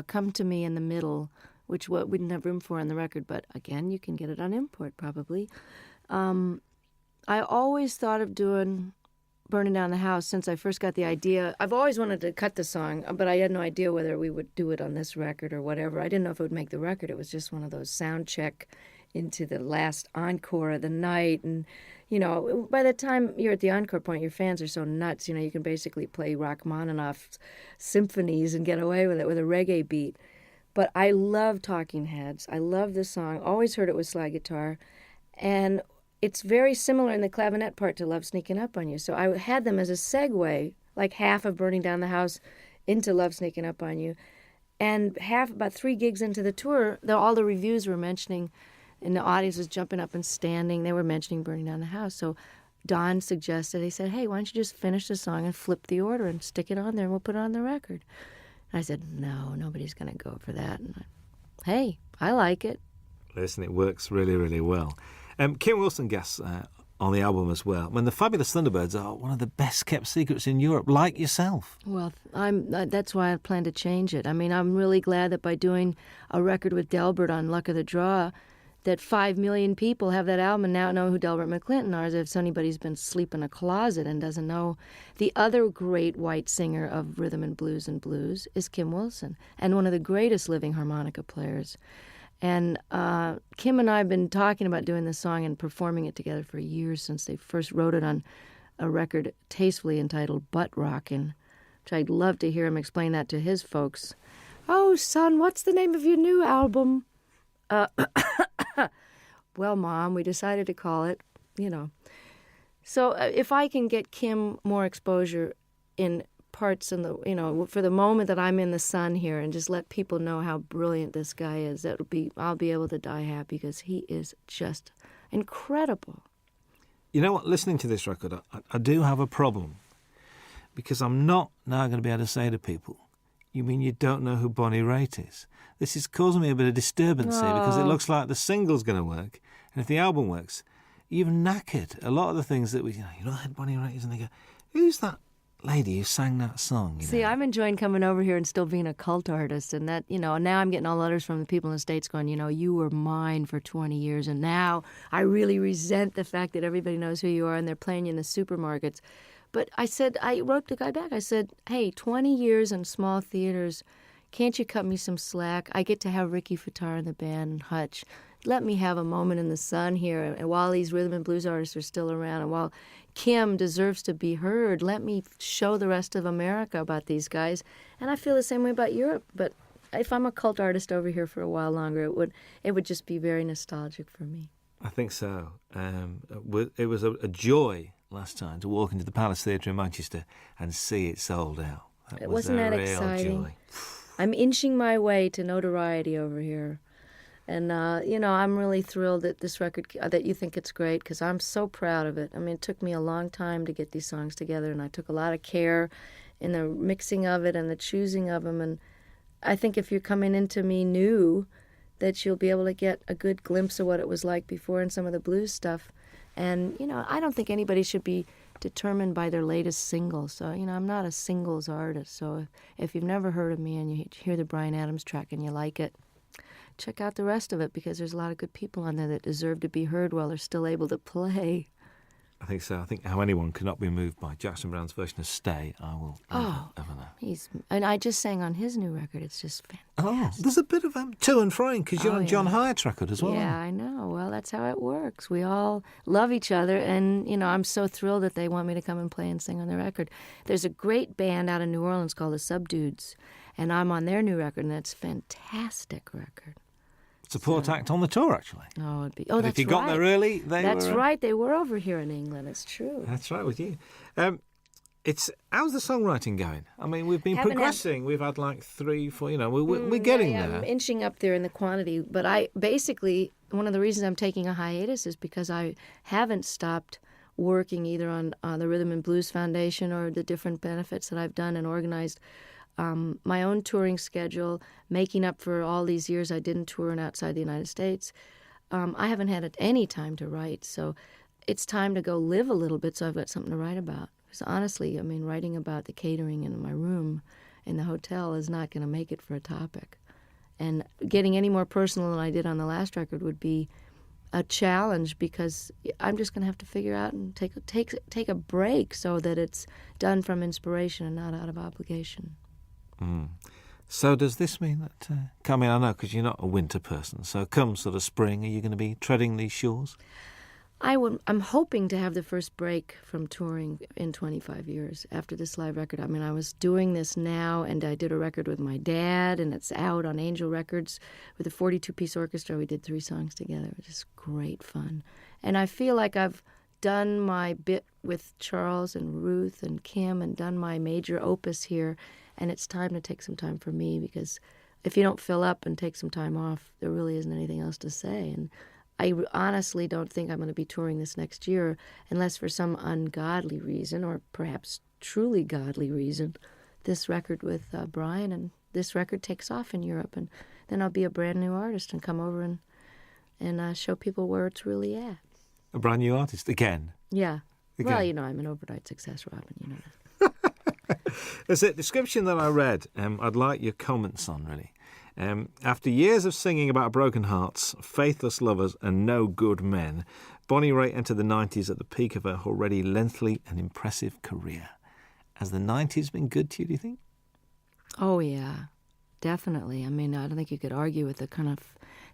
Come to Me in the Middle, which we didn't have room for on the record, but again, you can get it on import probably. I always thought of doing Burning Down the House since I first got the idea. I've always wanted to cut the song, but I had no idea whether we would do it on this record or whatever. I didn't know if it would make the record. It was just one of those sound check into the last encore of the night. And, by the time you're at the encore point, your fans are so nuts. You can basically play Rachmaninoff's symphonies and get away with it with a reggae beat. But I love Talking Heads. I love this song. Always heard it with slide guitar. And it's very similar in the clavinet part to Love Sneaking Up on You. So I had them as a segue, like half of Burning Down the House into Love Sneaking Up on You. And about 3 gigs into the tour, all the reviews were mentioning, and the audience was jumping up and standing. They were mentioning Burning Down the House. So Don suggested, he said, hey, why don't you just finish the song and flip the order and stick it on there and we'll put it on the record. And I said, no, nobody's going to go for that. And hey, I like it. Listen, it works really, really well. Kim Wilson guests on the album as well. When the Fabulous Thunderbirds are one of the best kept secrets in Europe, like yourself. Well, that's why I plan to change it. I mean, I'm really glad that by doing a record with Delbert on Luck of the Draw, that 5 million people have that album and now know who Delbert McClinton are, as if anybody's been asleep in a closet and doesn't know. The other great white singer of rhythm and blues is Kim Wilson, and one of the greatest living harmonica players. And Kim and I have been talking about doing this song and performing it together for years, since they first wrote it on a record tastefully entitled Butt Rockin', which I'd love to hear him explain that to his folks. Oh, son, what's the name of your new album? Well, Mom, we decided to call it, So if I can get Kim more exposure in parts in the, for the moment that I'm in the sun here, and just let people know how brilliant this guy is, I'll be able to die happy, because he is just incredible. You know what? Listening to this record, I do have a problem, because I'm not now going to be able to say to people, you mean you don't know who Bonnie Raitt is? This is causing me a bit of disturbance here, because it looks like the single's going to work, and if the album works, you've knackered a lot of the things that you know, Bonnie Raitt is, and they go, who's that lady who sang that song. See, I'm enjoying coming over here and still being a cult artist, and that, now I'm getting all letters from the people in the States going, you were mine for 20 years, and now I really resent the fact that everybody knows who you are and they're playing you in the supermarkets. But I wrote the guy back, I said, hey, 20 years in small theaters, can't you cut me some slack? I get to have Ricky Fattar in the band and Hutch. Let me have a moment in the sun here, and while these rhythm and blues artists are still around, and while Kim deserves to be heard, let me show the rest of America about these guys. And I feel the same way about Europe, but if I'm a cult artist over here for a while longer, it would just be very nostalgic for me. I think so. It was a joy last time to walk into the Palace Theatre in Manchester and see it sold out. Wasn't that exciting? Joy. I'm inching my way to notoriety over here. And, I'm really thrilled that this record, that you think it's great, because I'm so proud of it. I mean, it took me a long time to get these songs together, and I took a lot of care in the mixing of it and the choosing of them. And I think if you're coming into me new, that you'll be able to get a good glimpse of what it was like before in some of the blues stuff. And, I don't think anybody should be determined by their latest single. So, I'm not a singles artist. So if you've never heard of me and you hear the Bryan Adams track and you like it, check out the rest of it, because there's a lot of good people on there that deserve to be heard while they're still able to play. I think so. I think how anyone cannot be moved by Jackson Browne's version of Stay, I will never know. And I just sang on his new record. It's just fantastic. Oh, there's a bit of to and froing, because you're on John Hyatt's record as well. Yeah, I know. Well, that's how it works. We all love each other, and, I'm so thrilled that they want me to come and play and sing on their record. There's a great band out of New Orleans called the Subdudes, and I'm on their new record, and it's a fantastic record. Support act on the tour, actually. Oh, it'd be. That's right. If you got there early, That's right. They were over here in England. It's true. That's right with you. How's the songwriting going? I mean, we've been progressing. We've had like 3, 4. We're getting there. I'm inching up there in the quantity. But one of the reasons I'm taking a hiatus is because I haven't stopped working either on the Rhythm and Blues Foundation or the different benefits that I've done and organized. My own touring schedule, making up for all these years I didn't tour outside the United States. I haven't had any time to write, so it's time to go live a little bit so I've got something to write about. Because honestly, writing about the catering in my room in the hotel is not going to make it for a topic. And getting any more personal than I did on the last record would be a challenge, because I'm just going to have to figure out and take a break so that it's done from inspiration and not out of obligation. Mm. So does this mean that, I know because you're not a winter person, so come sort of spring, are you going to be treading these shores? I'm hoping to have the first break from touring in 25 years after this live record. I was doing this now, and I did a record with my dad, and it's out on Angel Records with a 42-piece orchestra. We did 3 songs together. It was just great fun. And I feel like I've done my bit with Charles and Ruth and Kim and done my major opus here, and it's time to take some time for me, because if you don't fill up and take some time off, there really isn't anything else to say. And I honestly don't think I'm going to be touring this next year unless for some ungodly reason, or perhaps truly godly reason, this record with Bryan and this record takes off in Europe, and then I'll be a brand new artist and come over and show people where it's really at. A brand new artist again? Yeah. Again. Well, I'm an overnight success, Robin. You know that. There's a description that I read. I'd like your comments on, really. After years of singing about broken hearts, faithless lovers, and no good men, Bonnie Raitt entered the 90s at the peak of her already lengthy and impressive career. Has the 90s been good to you, do you think? Oh, yeah, definitely. I don't think you could argue with the kind of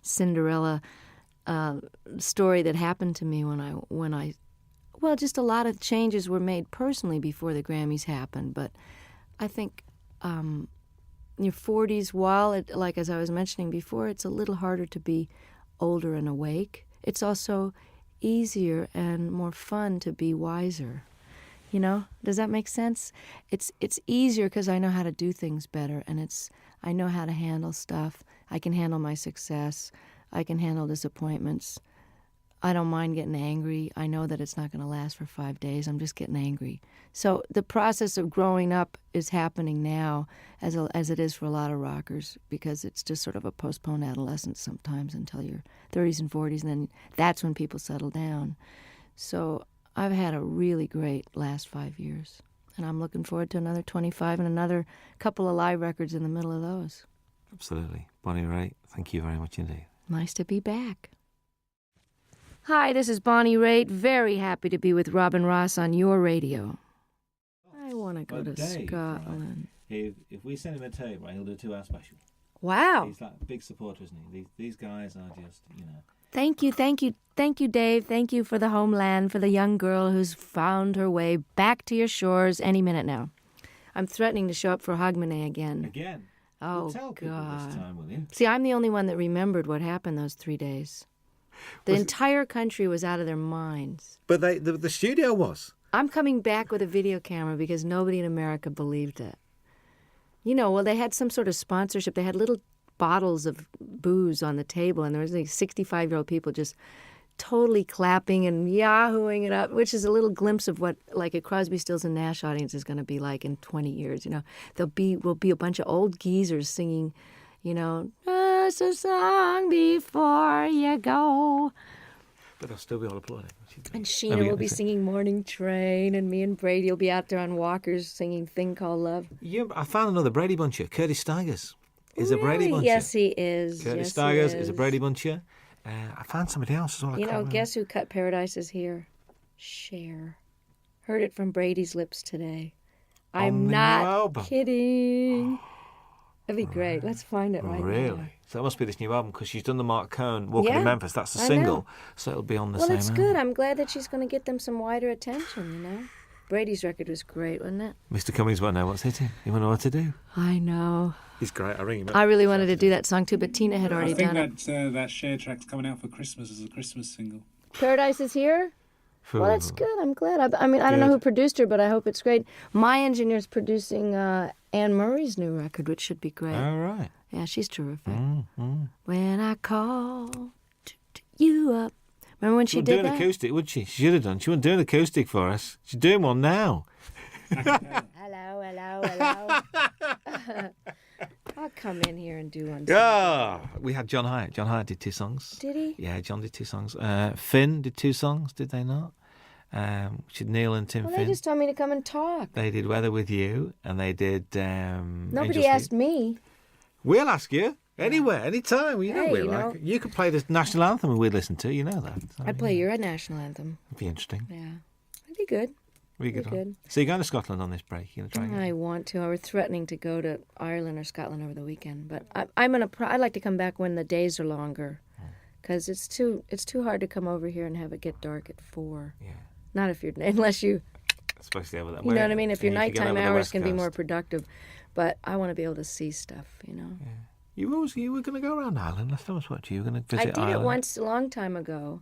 Cinderella story that happened to me when I just a lot of changes were made personally before the Grammys happened. But I think in your 40s, while like as I was mentioning before, it's a little harder to be older and awake. It's also easier and more fun to be wiser. Does that make sense? It's easier because I know how to do things better, and I know how to handle stuff. I can handle my success. I can handle disappointments. I don't mind getting angry. I know that it's not going to last for 5 days. I'm just getting angry. So the process of growing up is happening now as it is for a lot of rockers, because it's just sort of a postponed adolescence sometimes until your 30s and 40s, and then that's when people settle down. So I've had a really great last 5 years. And I'm looking forward to another 25 and another couple of live records in the middle of those. Absolutely. Bonnie Raitt, thank you very much indeed. Nice to be back. Hi, this is Bonnie Raitt. Very happy to be with Robin Ross on your radio. I want to go to Dave, Scotland. Right. If we send him a tape, right, he'll do a 2-hour special. Wow. He's like a big supporter, isn't he? These guys are just, Thank you, Dave. Thank you for the homeland, for the young girl who's found her way back to your shores any minute now. I'm threatening to show up for Hogmanay again. Again? Oh, well, tell people God. this time, will you? See, I'm the only one that remembered what happened those 3 days. The entire country was out of their minds. But the studio was. I'm coming back with a video camera because nobody in America believed it. You know, well, they had some sort of sponsorship. They had little bottles of booze on the table, and there was like 65-year-old people just totally clapping and yahooing it up, which is a little glimpse of what like a Crosby, Stills and Nash audience is going to be like in 20 years. You know, will be a bunch of old geezers singing, you know, just a song before you go. But they'll still be all applauding. And Sheena will be singing Morning Train, and me and Brady will be out there on walkers singing Thing Called Love. I found another Brady Buncher. Curtis Stigers is a Brady Buncher. Yes, he is. Curtis Stigers is a Brady Buncher. I found somebody else as well. You know, guess who cut Paradises Here? Cher. Heard it from Brady's lips today. I'm not kidding. That'd be great. Let's find it right now. Really? So that must be this new album because she's done the Mark Cohn Walking in Memphis. That's the single. So it'll be on the same album. Well, it's good. I'm glad that she's going to get them some wider attention, you know? Brady's record was great, wasn't it? Mr. Cummings won't know what's hitting. He won't know what to do. I know. He's great. I ring him up. I really wanted to do that song too, but Tina had already done it. I think that Cher track's coming out for Christmas as a Christmas single. Paradise is Here? Well, that's good. I'm glad. I mean, I don't know who produced her, but I hope it's great. My engineer's producing Anne Murray's new record, which should be great. All right. Yeah, she's terrific. When I call you up. Remember when she did that? She wouldn't do an acoustic, would she? She should have done. She wouldn't do an acoustic for us. She's doing one now. Hello. I'll come in here and do one. Yeah, we had John Hyatt. John Hyatt did 2 songs. Did he? Yeah, John did 2 songs. Finn did 2 songs, did they not? Which is Neil and Tim Finn. They just told me to come and talk. They did Weather With You, and they did... Nobody asked me. We'll ask you. Anywhere, anytime. Well, you could play the national anthem and we'd listen to. You know that. So, I'd play your national anthem. It'd be interesting. Yeah. It'd be good. Good. So you're going to Scotland on this break? You're going to try I want to. I was threatening to go to Ireland or Scotland over the weekend, but I'd like to come back when the days are longer, because it's too hard to come over here and have it get dark at 4. Yeah. Not unless you. Especially over that way. You know what I mean? If your nighttime hours can be more Coast. Productive, but I want to be able to see stuff. You know. Yeah. You were going to go around Ireland last time I spoke to you. You were going to visit Ireland. I did it once a long time ago,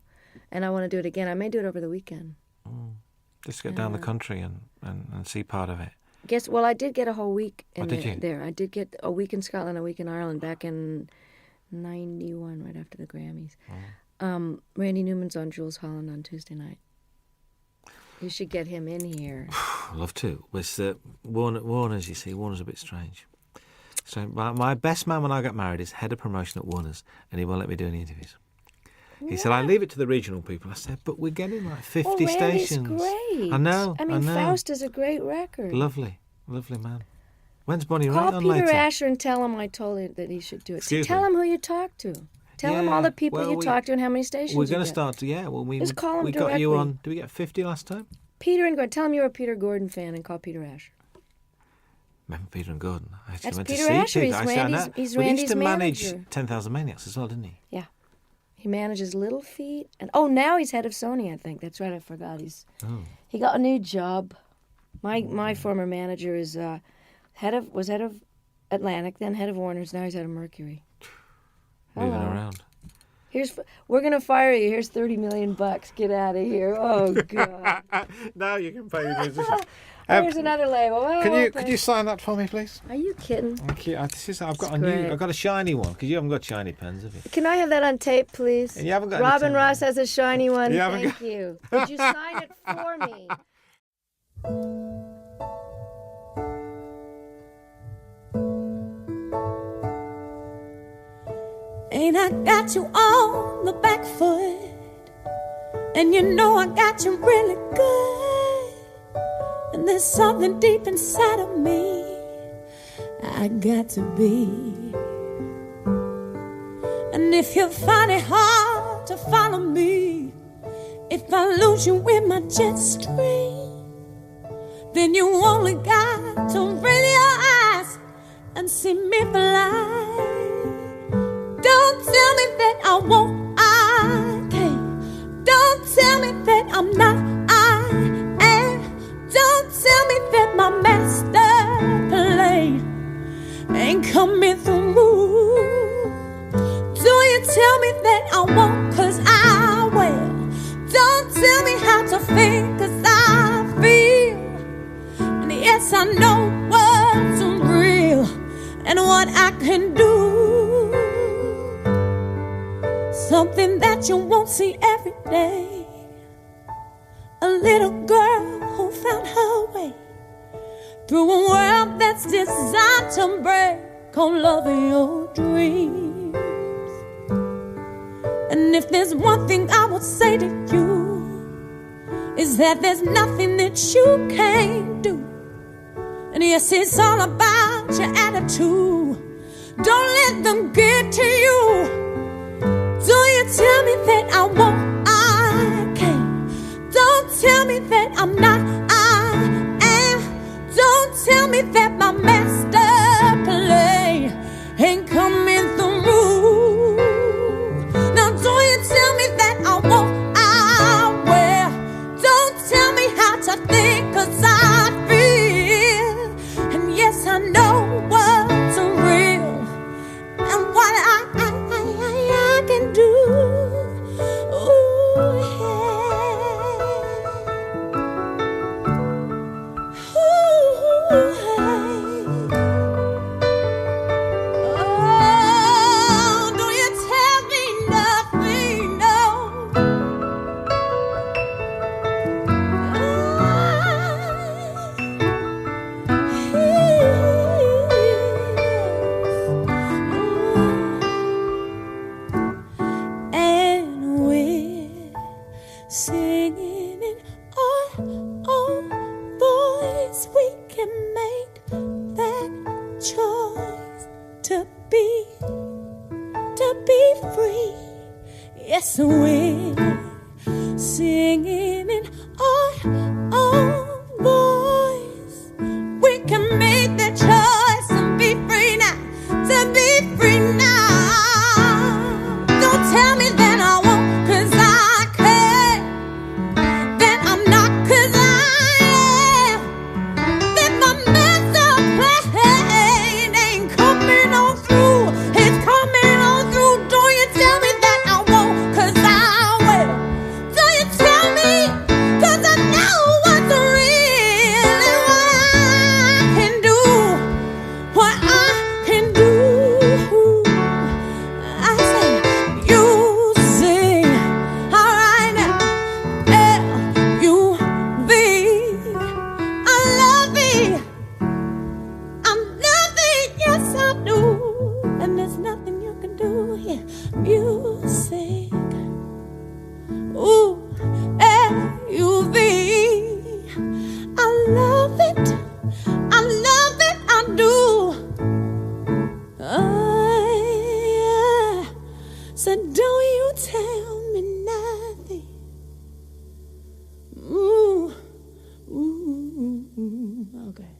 and I want to do it again. I may do it over the weekend. Just get down the country and see part of it. I did get a whole week did there. I did get a week in Scotland, a week in Ireland back in 91, right after the Grammys. Randy Newman's on Jules Holland on Tuesday night. You should get him in here. I'd love to. With Warner's, you see, Warner's a bit strange. So my best man when I got married is head of promotion at Warner's, and he won't let me do any interviews. He said, I leave it to the regional people. I said, but we're getting like 50 stations. Great. I know. Faust is a great record. Lovely man. When's Bonnie Raitt on Peter later? Asher and tell him I told him that he should do it. Tell him who you talked to. Tell him all the people you talked to and how many stations we're going to start to, just call him we directly. got you on, did we get 50 last time? Peter and Gordon. Tell him you're a Peter Gordon fan and call Peter Asher. Remember Peter and Gordon? I actually That's went Peter to see Asher. Peter. He's he Randy's used to manage manager. 10,000 Maniacs as well, didn't he? Yeah. He manages Little Feat. And now he's head of Sony, I think. That's right, I forgot. He got a new job. My former manager is was head of Atlantic, then head of Warner's, now he's head of Mercury. Moving around. We're gonna fire you. Here's $30 million. Get out of here. Oh God. Now you can pay the musician. Here's another label. Could you sign that for me, please? Are you kidding? Thank you. I've got a shiny one because you haven't got shiny pens, have you? Can I have that on tape, please? And you haven't got Robin Ross has a shiny one. Thank you. Could you sign it for me? Ain't I got you on the back foot? And you know I got you really good. And there's something deep inside of me I got to be. And if you find it hard to follow me, if I lose you in my jet stream, then you only got to raise your eyes and see me fly. Don't tell me that I won't, I can't. Don't tell me that I'm not, I am. Don't tell me that my master plan ain't coming through. Do you tell me that I won't, 'cause I will. Don't tell me how to feel, 'cause I feel. And yes, I know what's real and what I can do. Something that you won't see every day. A little girl who found her way through a world that's designed to break on loving your dreams. And if there's one thing I would say to you, is that there's nothing that you can't do. And yes, it's all about your attitude. Don't let them get to you. Do you tell me that I won't, I can't. Don't tell me that I'm not, I am. Don't tell me that my master plan ain't coming through. Now do you tell me that I won't, I will. Don't tell me how to think, 'cause I feel. And yes, I know what's real and what I can do. Ooh, yeah. Ooh, hey. Oh, do you tell me nothing? No. And we're singing in our own voice. We can make that choice to be free. Yes, we're singing in our own voice. We can make that choice and be free now, to be free now. Don't tell me that I won't, 'cause I can't. That I'm not, 'cause I am. That my master plan ain't coming on through. It's coming on through. Do you tell me that I won't, 'cause I will. Do you tell me, 'cause I know what's real and what I can do. What I can do. I say, you sing, all right now. L-U-V. I love it. I'm loving, yes I do. And there's nothing you can do here. Music. Ooh, L-U-V. I love it. I love it, I do. Yeah. So don't you tell me nothing. Ooh, ooh, ooh, ooh. Okay.